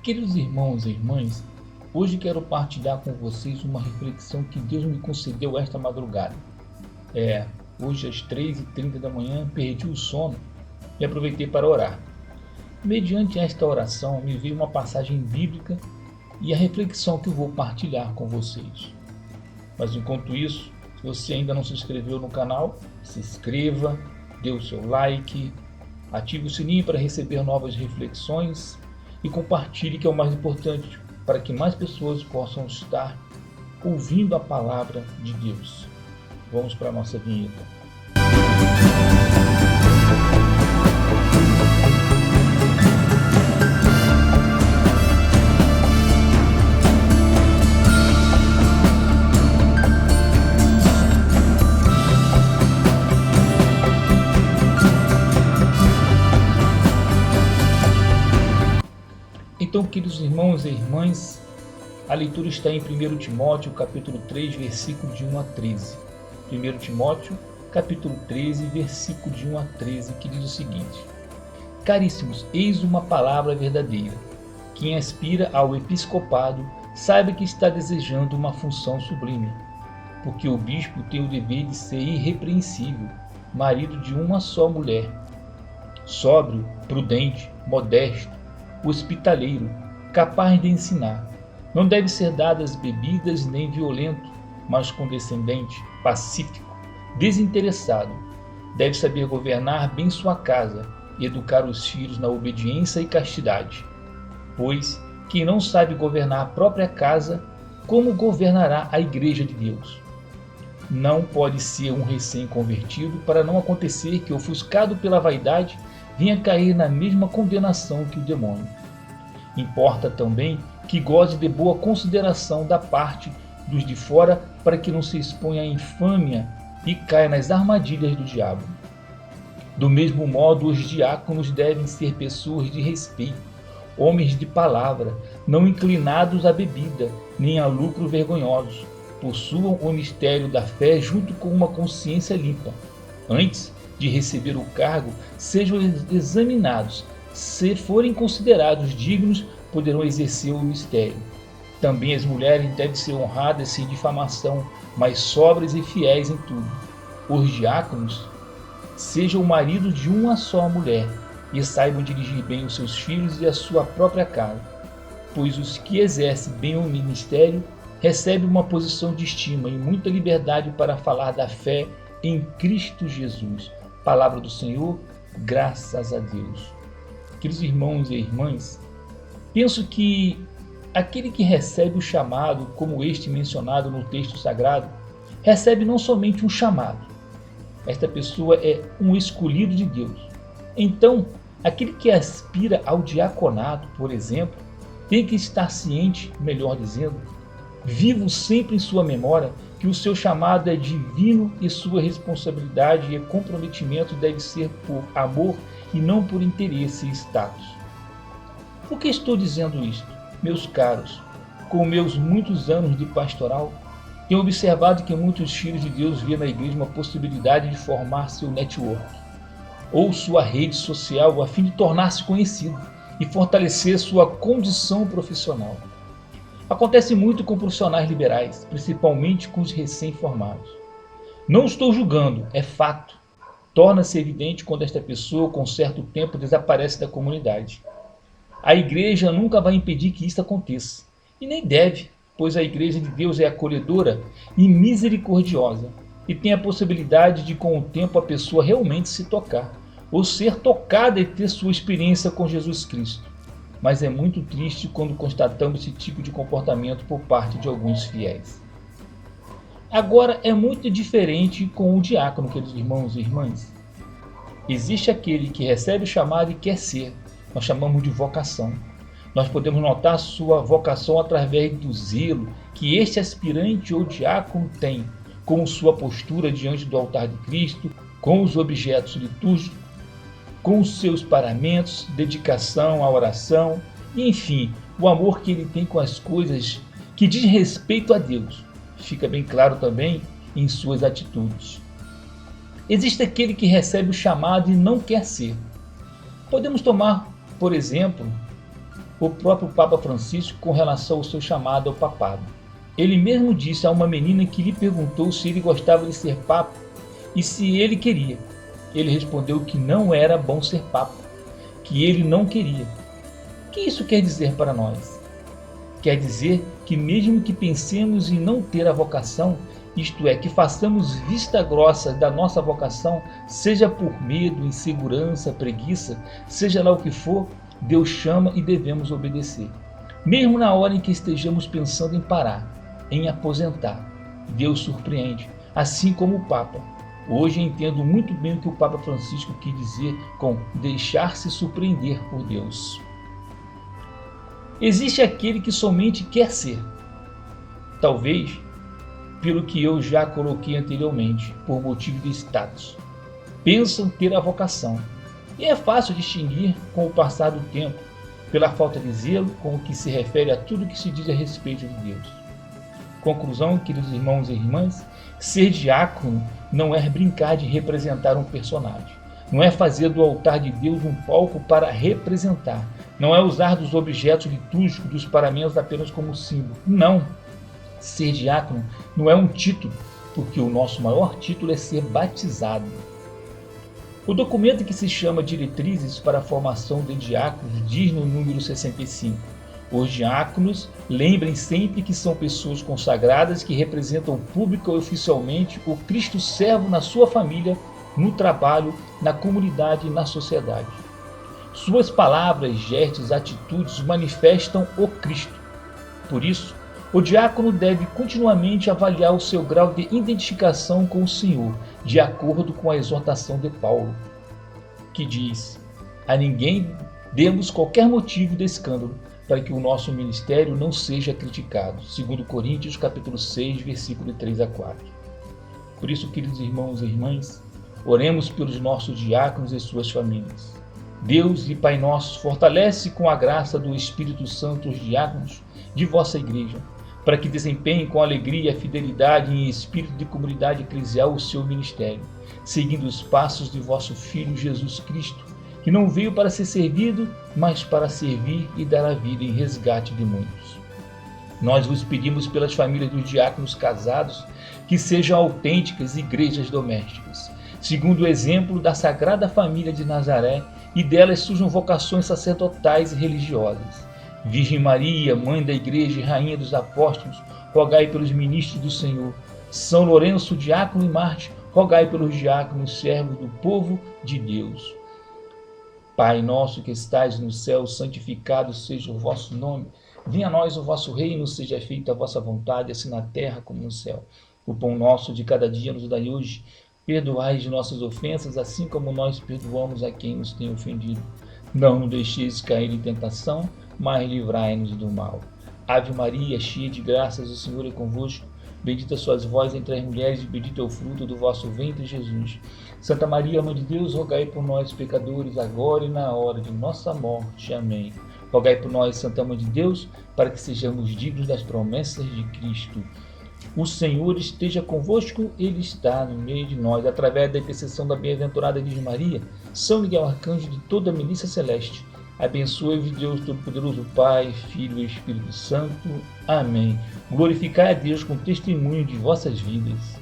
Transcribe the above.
Queridos irmãos e irmãs, hoje quero partilhar com vocês uma reflexão que Deus me concedeu esta madrugada. Hoje às 3h30 da manhã perdi o sono e aproveitei para orar. Mediante esta oração me veio uma passagem bíblica e a reflexão que eu vou partilhar com vocês. Mas enquanto isso, se você ainda não se inscreveu no canal, se inscreva, dê o seu like, ative o sininho para receber novas reflexões e compartilhe, que é o mais importante, para que mais pessoas possam estar ouvindo a palavra de Deus. Vamos para a nossa vinheta. Então, queridos irmãos e irmãs, a leitura está em 1 Timóteo, capítulo 3, versículo de 1 a 13. 1 Timóteo, capítulo 13, versículo de 1 a 13, que diz o seguinte: Caríssimos, eis uma palavra verdadeira. Quem aspira ao episcopado, saiba que está desejando uma função sublime, porque o bispo tem o dever de ser irrepreensível, marido de uma só mulher, sóbrio, prudente, modesto, hospitaleiro, capaz de ensinar. Não deve ser dado às bebidas nem violento, mas condescendente, pacífico, desinteressado. Deve saber governar bem sua casa e educar os filhos na obediência e castidade. Pois quem não sabe governar a própria casa, como governará a igreja de Deus? Não pode ser um recém-convertido, para não acontecer que, ofuscado pela vaidade, venha cair na mesma condenação que o demônio. Importa também que goze de boa consideração da parte dos de fora, para que não se exponha à infâmia e caia nas armadilhas do diabo. Do mesmo modo, os diáconos devem ser pessoas de respeito, homens de palavra, não inclinados à bebida, nem a lucro vergonhosos. Possuam o mistério da fé junto com uma consciência limpa. Antes de receber o cargo, sejam examinados. Se forem considerados dignos, poderão exercer o mistério. Também as mulheres devem ser honradas sem difamação, mas sóbrias e fiéis em tudo. Os diáconos sejam o marido de uma só mulher e saibam dirigir bem os seus filhos e a sua própria casa, pois os que exercem bem o ministério recebem uma posição de estima e muita liberdade para falar da fé em Cristo Jesus. Palavra do Senhor, graças a Deus. Queridos irmãos e irmãs, penso que aquele que recebe o chamado, como este mencionado no texto sagrado, recebe não somente um chamado. Esta pessoa é um escolhido de Deus. Então, aquele que aspira ao diaconato, por exemplo, tem que estar ciente, melhor dizendo, vivo sempre em sua memória, que o seu chamado é divino e sua responsabilidade e comprometimento deve ser por amor e não por interesse e status. Por que estou dizendo isto? Meus caros, com meus muitos anos de pastoral, tenho observado que muitos filhos de Deus veem na igreja uma possibilidade de formar seu network ou sua rede social a fim de tornar-se conhecido e fortalecer sua condição profissional. Acontece muito com profissionais liberais, principalmente com os recém-formados. Não estou julgando, é fato. Torna-se evidente quando esta pessoa, com certo tempo, desaparece da comunidade. A igreja nunca vai impedir que isso aconteça, e nem deve, pois a igreja de Deus é acolhedora e misericordiosa, e tem a possibilidade de, com o tempo, a pessoa realmente se tocar, ou ser tocada e ter sua experiência com Jesus Cristo. Mas é muito triste quando constatamos esse tipo de comportamento por parte de alguns fiéis. Agora, é muito diferente com o diácono, queridos irmãos e irmãs. Existe aquele que recebe o chamado e quer ser. Nós chamamos de vocação. Nós podemos notar sua vocação através do zelo que este aspirante ou diácono tem, com sua postura diante do altar de Cristo, com os objetos litúrgicos, com os seus paramentos, dedicação à oração, e, enfim, o amor que ele tem com as coisas que diz respeito a Deus. Fica bem claro também em suas atitudes. Existe aquele que recebe o chamado e não quer ser. Podemos tomar, por exemplo, o próprio Papa Francisco com relação ao seu chamado ao papado. Ele mesmo disse a uma menina que lhe perguntou se ele gostava de ser papa e se ele queria. Ele respondeu que não era bom ser papa, que ele não queria. O que isso quer dizer para nós? Quer dizer que mesmo que pensemos em não ter a vocação, isto é, que façamos vista grossa da nossa vocação, seja por medo, insegurança, preguiça, seja lá o que for, Deus chama e devemos obedecer. Mesmo na hora em que estejamos pensando em parar, em aposentar, Deus surpreende, assim como o Papa. Hoje entendo muito bem o que o Papa Francisco quis dizer com deixar-se surpreender por Deus. Existe aquele que somente quer ser. Talvez pelo que eu já coloquei anteriormente, por motivo de status. Pensam ter a vocação. E é fácil distinguir com o passar do tempo, pela falta de zelo com o que se refere a tudo que se diz a respeito de Deus. Conclusão, queridos irmãos e irmãs, ser diácono não é brincar de representar um personagem. Não é fazer do altar de Deus um palco para representar. Não é usar dos objetos litúrgicos, dos paramentos apenas como símbolo. Não. Ser diácono não é um título, porque o nosso maior título é ser batizado. O documento que se chama Diretrizes para a Formação de Diáconos diz no número 65: os diáconos lembrem sempre que são pessoas consagradas que representam pública e oficialmente o Cristo servo na sua família, no trabalho, na comunidade e na sociedade. Suas palavras, gestos, atitudes manifestam o Cristo. Por isso, o diácono deve continuamente avaliar o seu grau de identificação com o Senhor, de acordo com a exortação de Paulo, que diz: a ninguém demos qualquer motivo de escândalo, para que o nosso ministério não seja criticado. 2 Coríntios capítulo 6, versículo 3 a 4. Por isso, queridos irmãos e irmãs, oremos pelos nossos diáconos e suas famílias. Deus e Pai nosso, fortalece com a graça do Espírito Santo os diáconos de vossa igreja, para que desempenhem com alegria, fidelidade e espírito de comunidade eclesial o seu ministério, seguindo os passos de vosso Filho Jesus Cristo, que não veio para ser servido, mas para servir e dar a vida em resgate de muitos. Nós vos pedimos pelas famílias dos diáconos casados, que sejam autênticas igrejas domésticas, segundo o exemplo da Sagrada Família de Nazaré, e delas surjam vocações sacerdotais e religiosas. Virgem Maria, Mãe da Igreja e Rainha dos Apóstolos, rogai pelos ministros do Senhor. São Lourenço, diácono e mártir, rogai pelos diáconos, servos do povo de Deus. Pai nosso que estais no céu, santificado seja o vosso nome. Venha a nós o vosso reino, seja feita a vossa vontade, assim na terra como no céu. O pão nosso de cada dia nos dai hoje. Perdoai de nossas ofensas, assim como nós perdoamos a quem nos tem ofendido. Não nos deixeis cair em tentação, mas livrai-nos do mal. Ave Maria, cheia de graças, o Senhor é convosco. Bendita sois vós entre as mulheres, e bendito é o fruto do vosso ventre, Jesus. Santa Maria, Mãe de Deus, rogai por nós, pecadores, agora e na hora de nossa morte. Amém. Rogai por nós, Santa Mãe de Deus, para que sejamos dignos das promessas de Cristo. O Senhor esteja convosco, Ele está no meio de nós. Através da intercessão da bem-aventurada Virgem Maria, São Miguel Arcanjo de toda a milícia celeste, abençoe-vos Deus Todo-Poderoso, Pai, Filho e Espírito Santo. Amém. Glorificai a Deus com testemunho de vossas vidas.